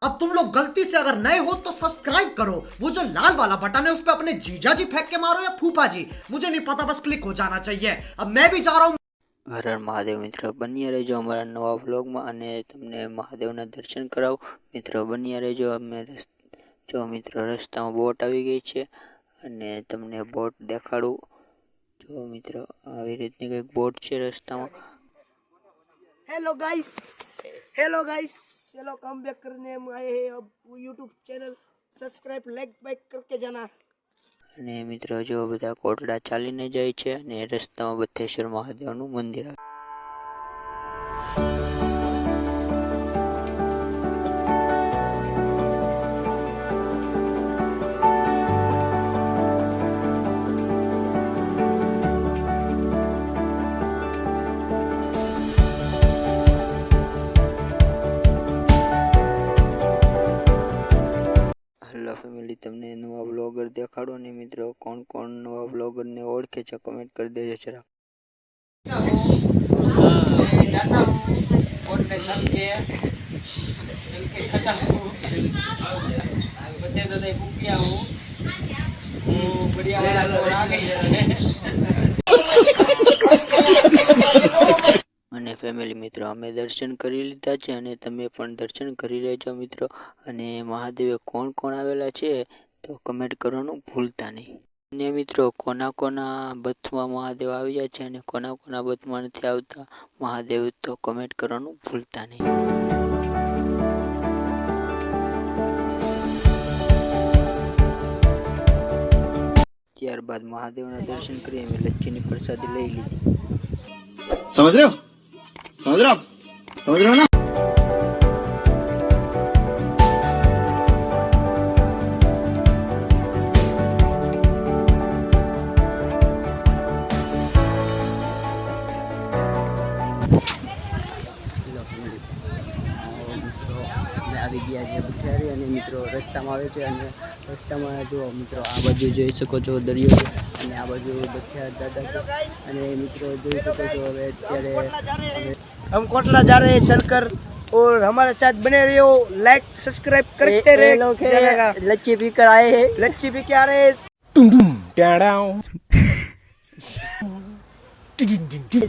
अब तुम लोग गलती से अगर नए हो तो सब्सक्राइब करो, वो जो लाल वाला बटन है उस पर अपने जीजा जी फेंक के मारो या फूफा जी, मुझे नहीं पता, बस क्लिक हो जाना चाहिए। अब मैं भी जा रहा हूँ। હર હર મહાદેવ મિત્રો, બન્યા રહેજો અમારા નવા વ્લોગમાં અને તમને મહાદેવના દર્શન કરાવું મિત્રો, બન્યા રહેજો। અમે જો મિત્રો રસ્તામાં બોટ આવી ગઈ છે અને તમને બોટ દેખાડું। જો મિત્રો આવી રીતની કંઈક બોટ છે રસ્તામાં। हेलो गाइस, हेलो गाइस, चलो कम बैक करने हम आए हैं। अब YouTube channel subscribe like bike करके जाना। અને મિત્રો જો બધા કોટડા ચાલીને જાય છે અને રસ્તામાં બથેશ્વર મહાદેવનું મંદિર આવે। હેલો ફેમિલી, તમને નવા વ્લોગર દેખાડો ને મિત્રો, કોણ કોણ નવા વ્લોગરને ઓળખે છે કમેન્ટ કરી દેજો જરાક। जाता हूँ बोट पे चल के खाता हूँ बच्चे तो नहीं भूख गया हूँ वो बढ़िया वाला लोग आ गई અને ફેમિલી મિત્રો, અમે દર્શન કરી લીધા છે અને તમે પણ દર્શન કરી લેજો મિત્રો। અને મહાદેવે કોણ કોણ આવેલા છે તો કમેન્ટ કરવાનું ભૂલતા નહીં। અને મિત્રો કોના કોના બથમાં મહાદેવ આવ્યા છે અને કોના કોના બથમાં નથી આવતા મહાદેવ તો કમેન્ટ કરવાનું ભૂલતા નહીં। ત્યારબાદ મહાદેવના દર્શન કરી અમે લચ્છીની પ્રસાદી લઈ લીધી। समझ रहे हो समझ रहे हो आप समझ रहे हो ना। આવી ગયા છે બુથિયારી અને મિત્રો રસ્તામાં આવે છે અને રસ્તામાં જો મિત્રો આ બાજુ જોઈ શકો છો દરિયો છે અને આ બાજુ બુથિયાર દાદા છે અને મિત્રો જોઈ શકો છો હવે અત્યારે हम कोटला जा रहे हैं चलकर, और हमारे साथ बने रहो, लाइक सब्सक्राइब करते रहे। लच्ची पीकर आए हैं। लच्छी भी क्या रहे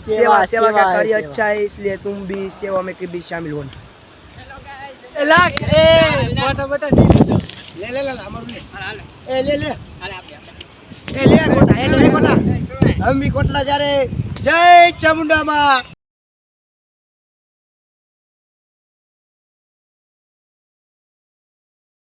सेवा सेवा का कार्य अच्छा है, इसलिए तुम भी सेवा में कभी शामिल हो। ले ले ले ले ले हम भी कोटला जा रहे हैं। जय चामुंडा माँ।